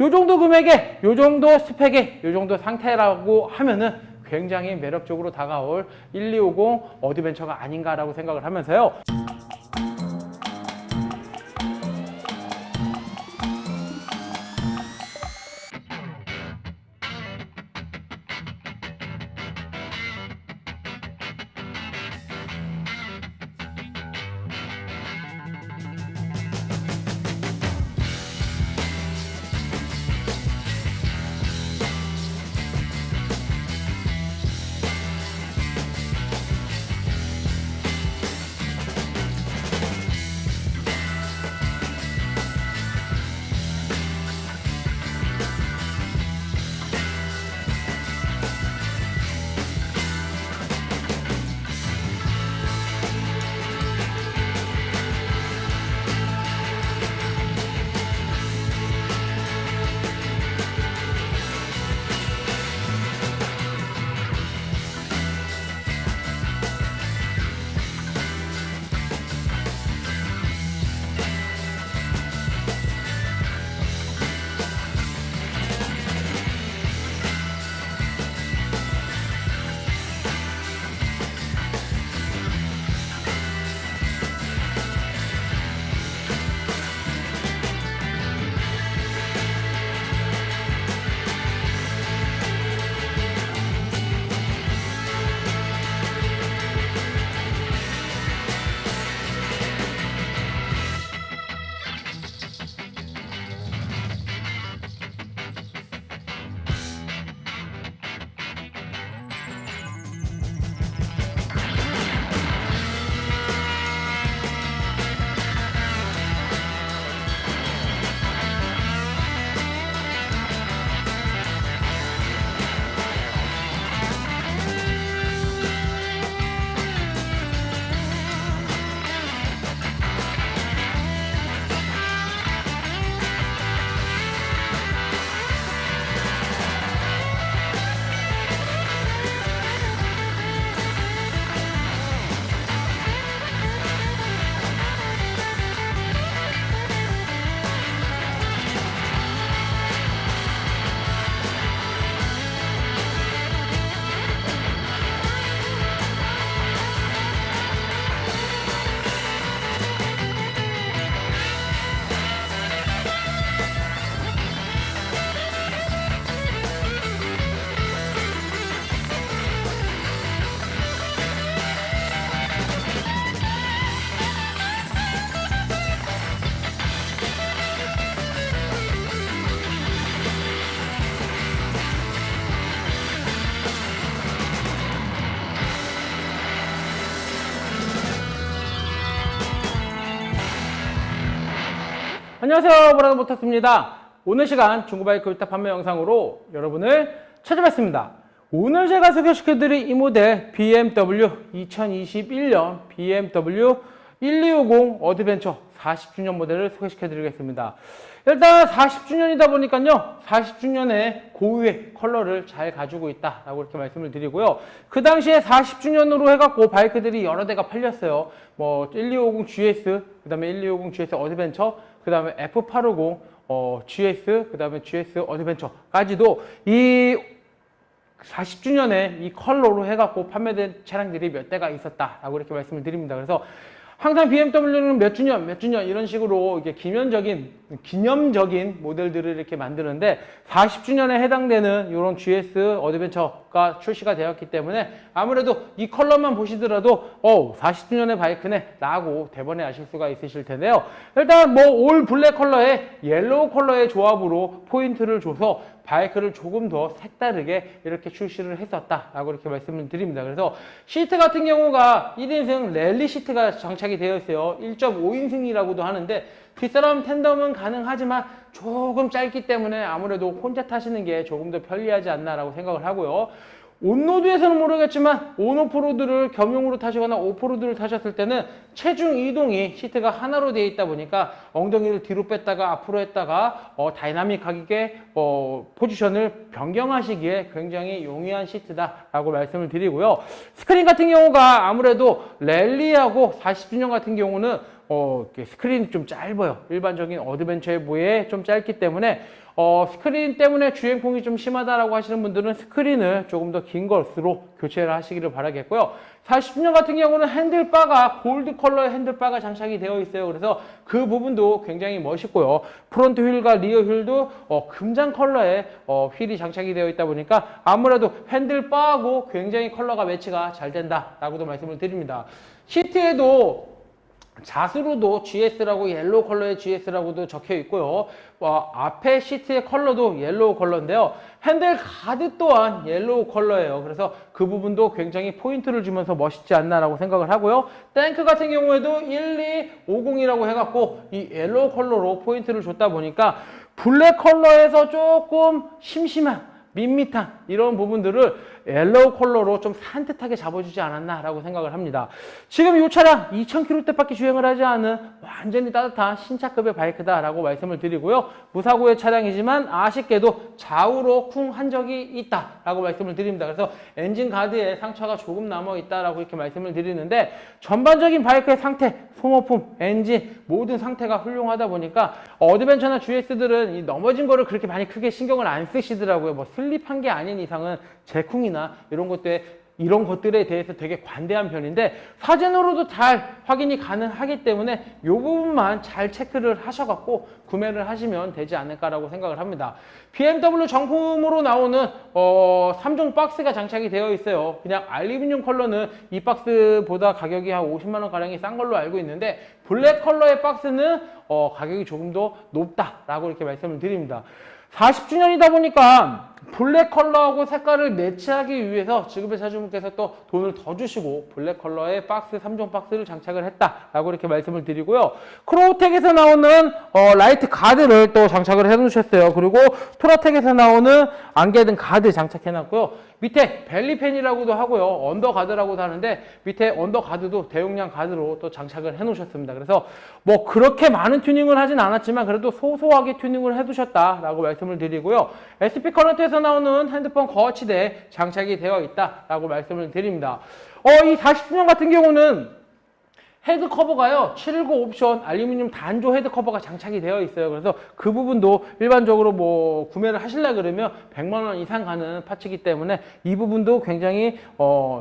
요 정도 금액에, 요 정도 스펙에, 요 정도 상태라고 하면은 굉장히 매력적으로 다가올 1250 어드벤처가 아닌가라고 생각을 하면서요. 안녕하세요, 브라더 모터스입니다. 오늘 시간 중고바이크 위탁 판매 영상으로 여러분을 찾아뵙습니다. 오늘 제가 소개시켜드릴 이 모델 BMW 2021년 BMW 1250 어드벤처 40주년 모델을 소개시켜드리겠습니다. 일단 40주년이다 보니까요, 40주년의 고유의 컬러를 잘 가지고 있다라고 이렇게 말씀을 드리고요. 그 당시에 40주년으로 해갖고 바이크들이 여러 대가 팔렸어요. 뭐 1250 GS, 그 다음에 1250 GS 어드벤처, 그 다음에 F850 GS, 그 다음에 GS 어드벤처까지도 이 40주년에 이 컬러로 해갖고 판매된 차량들이 몇 대가 있었다라고 이렇게 말씀을 드립니다. 그래서 항상 BMW는 몇 주년 이런 식으로 이게 기념적인 모델들을 이렇게 만드는데 40주년에 해당되는 이런 GS 어드벤처가 출시가 되었기 때문에 아무래도 이 컬러만 보시더라도 40주년의 바이크네 라고 대번에 아실 수가 있으실 텐데요. 일단 뭐 올 블랙 컬러에 옐로우 컬러의 조합으로 포인트를 줘서 바이크를 조금 더 색다르게 이렇게 출시를 했었다라고 이렇게 말씀을 드립니다. 그래서 시트 같은 경우가 1인승 랠리 시트가 장착이 되어 있어요. 1.5인승이라고도 하는데 뒷사람 텐덤은 가능하지만 조금 짧기 때문에 아무래도 혼자 타시는 게 조금 더 편리하지 않나라고 생각을 하고요. 온로드에서는 모르겠지만 온오프로드를 겸용으로 타시거나 오프로드를 타셨을 때는 체중 이동이 시트가 하나로 되어 있다 보니까 엉덩이를 뒤로 뺐다가 앞으로 했다가 다이나믹하게 포지션을 변경하시기에 굉장히 용이한 시트다라고 말씀을 드리고요. 스크린 같은 경우가 아무래도 랠리하고 40주년 같은 경우는 스크린이 좀 짧아요. 일반적인 어드벤처에 비해 좀 짧기 때문에 스크린 때문에 주행풍이 좀 심하다라고 하시는 분들은 스크린을 조금 더 긴 것으로 교체를 하시기를 바라겠고요. 40주년 같은 경우는 핸들바가 골드 컬러의 핸들바가 장착이 되어 있어요. 그래서 그 부분도 굉장히 멋있고요. 프론트 휠과 리어 휠도 금장 컬러의 휠이 장착이 되어 있다 보니까 아무래도 핸들바하고 굉장히 컬러가 매치가 잘 된다라고도 말씀을 드립니다. 시트에도 자수로도 GS라고 옐로우 컬러의 GS라고도 적혀 있고요. 앞에 시트의 컬러도 옐로우 컬러인데요. 핸들 가드 또한 옐로우 컬러예요. 그래서 그 부분도 굉장히 포인트를 주면서 멋있지 않나라고 생각을 하고요. 탱크 같은 경우에도 1250이라고 해갖고 이 옐로우 컬러로 포인트를 줬다 보니까 블랙 컬러에서 조금 심심한 밋밋한 이런 부분들을 옐로우 컬러로 좀 산뜻하게 잡아주지 않았나라고 생각을 합니다. 지금 이 차량 2000km대밖에 주행을 하지 않은 완전히 따뜻한 신차급의 바이크다라고 말씀을 드리고요. 무사고의 차량이지만 아쉽게도 좌우로 쿵 한 적이 있다라고 말씀을 드립니다. 그래서 엔진 가드에 상처가 조금 남아있다라고 이렇게 말씀을 드리는데 전반적인 바이크의 상태, 소모품, 엔진 모든 상태가 훌륭하다 보니까 어드벤처나 GS들은 이 넘어진 거를 그렇게 많이 크게 신경을 안 쓰시더라고요. 뭐 슬립한 게 아닌 이상은 제쿵이나 이런 것들에 대해서 되게 관대한 편인데 사진으로도 잘 확인이 가능하기 때문에 이 부분만 잘 체크를 하셔갖고 구매를 하시면 되지 않을까라고 생각을 합니다. BMW 정품으로 나오는 3종 박스가 장착이 되어 있어요. 그냥 알루미늄 컬러는 이 박스보다 가격이 한 50만 원 가량이 싼 걸로 알고 있는데 블랙 컬러의 박스는 가격이 조금 더 높다라고 이렇게 말씀을 드립니다. 40주년이다 보니까 블랙 컬러하고 색깔을 매치하기 위해서 지급의 차주분께서 또 돈을 더 주시고 블랙 컬러의 박스, 3종 박스를 장착을 했다라고 이렇게 말씀을 드리고요. 크로우텍에서 나오는 라이트 가드를 또 장착을 해 놓으셨어요. 그리고 토라텍에서 나오는 안개등 가드 장착해 놨고요. 밑에 벨리펜이라고도 하고요. 언더가드라고도 하는데 밑에 언더가드도 대용량 가드로 또 장착을 해 놓으셨습니다. 그래서 뭐 그렇게 많은 튜닝을 하진 않았지만 그래도 소소하게 튜닝을 해 두셨다라고 말씀을 드리고요. SP 커런트에서 나오는 핸드폰 거치대 장착이 되어 있다라고 말씀을 드립니다. 이 40주년 같은 경우는 헤드 커버가요, 719 옵션 알루미늄 단조 헤드 커버가 장착이 되어 있어요. 그래서 그 부분도 일반적으로 뭐 구매를 하시려 그러면 100만 원 이상 가는 파츠이기 때문에 이 부분도 굉장히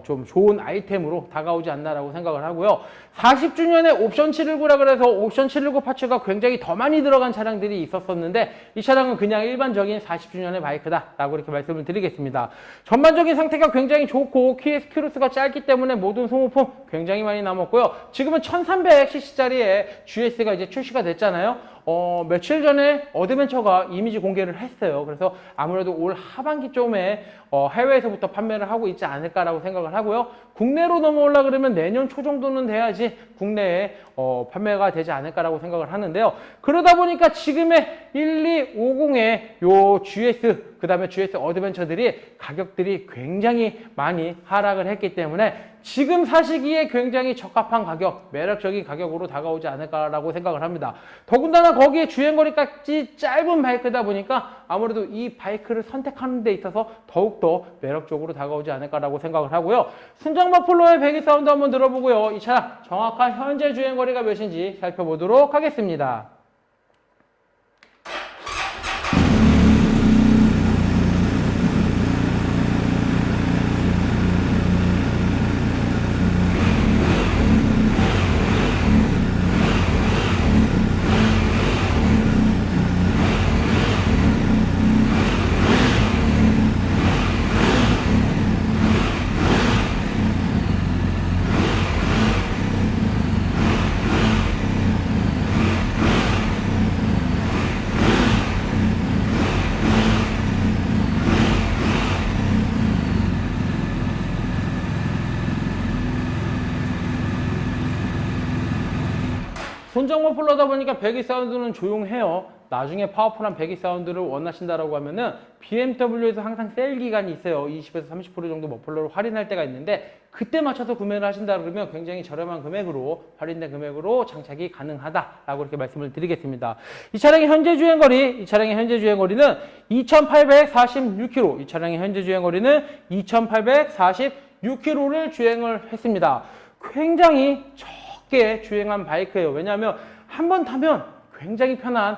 좀 좋은 아이템으로 다가오지 않나라고 생각을 하고요. 40주년에 옵션 719라 그래서 옵션 719 파츠가 굉장히 더 많이 들어간 차량들이 있었었는데 이 차량은 그냥 일반적인 40주년의 바이크다라고 이렇게 말씀을 드리겠습니다. 전반적인 상태가 굉장히 좋고 키의 스큐루스가 짧기 때문에 모든 소모품 굉장히 많이 남았고요. 지금은 1300cc짜리의 GS가 이제 출시가 됐잖아요. 며칠 전에 어드벤처가 이미지 공개를 했어요. 그래서 아무래도 올 하반기쯤에 해외에서부터 판매를 하고 있지 않을까라고 생각을 하고요. 국내로 넘어오려 그러면 내년 초 정도는 돼야지 국내에 판매가 되지 않을까라고 생각을 하는데요. 그러다 보니까 지금의 1250의 요 GS, 그 다음에 GS 어드벤처들이 가격들이 굉장히 많이 하락을 했기 때문에 지금 사시기에 굉장히 적합한 가격, 매력적인 가격으로 다가오지 않을까라고 생각을 합니다. 더군다나 거기에 주행거리까지 짧은 바이크다 보니까 아무래도 이 바이크를 선택하는 데 있어서 더욱더 매력적으로 다가오지 않을까라고 생각을 하고요. 순정 머플러의 배기 사운드 한번 들어보고요. 이 차 정확한 현재 주행거리가 몇인지 살펴보도록 하겠습니다. 손정 머플러다 보니까 배기 사운드는 조용해요. 나중에 파워풀한 배기 사운드를 원하신다라고 하면은 BMW에서 항상 세일 기간이 있어요. 20에서 30% 정도 머플러를 할인할 때가 있는데 그때 맞춰서 구매를 하신다 그러면 굉장히 저렴한 금액으로 할인된 금액으로 장착이 가능하다라고 이렇게 말씀을 드리겠습니다. 이 차량의 현재 주행거리는 2846km. 이 차량의 현재 주행거리는 2846km를 주행을 했습니다. 굉장히 적게 주행한 바이크예요. 왜냐하면 한 번 타면 굉장히 편한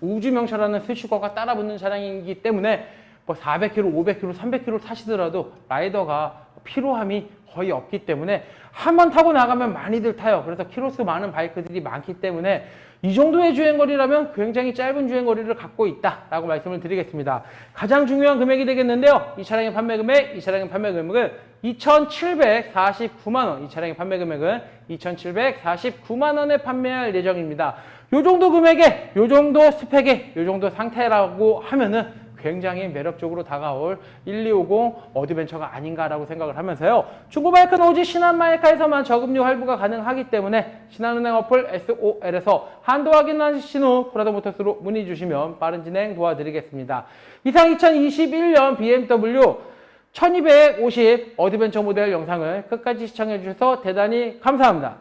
우주명차라는 스시거가 따라붙는 차량이기 때문에 뭐 400km, 500km, 300km 타시더라도 라이더가 피로함이 거의 없기 때문에 한번 타고 나가면 많이들 타요. 그래서 키로수 많은 바이크들이 많기 때문에 이 정도의 주행거리라면 굉장히 짧은 주행거리를 갖고 있다라고 말씀을 드리겠습니다. 가장 중요한 금액이 되겠는데요. 이 차량의 판매 금액, 이 차량의 판매 금액은 2,749만 원. 이 차량의 판매 금액은 2,749만 원에 판매할 예정입니다. 요 정도 금액에, 요 정도 스펙에, 요 정도 상태라고 하면은 굉장히 매력적으로 다가올 1250 어드벤처가 아닌가라고 생각을 하면서요. 중고바이크는 오직 신한마이카에서만 저금리 할부가 가능하기 때문에 신한은행 어플 SOL에서 한도 확인하신 후 프라다모터스로 문의 주시면 빠른 진행 도와드리겠습니다. 이상 2021년 BMW 1250 어드벤처 모델 영상을 끝까지 시청해 주셔서 대단히 감사합니다.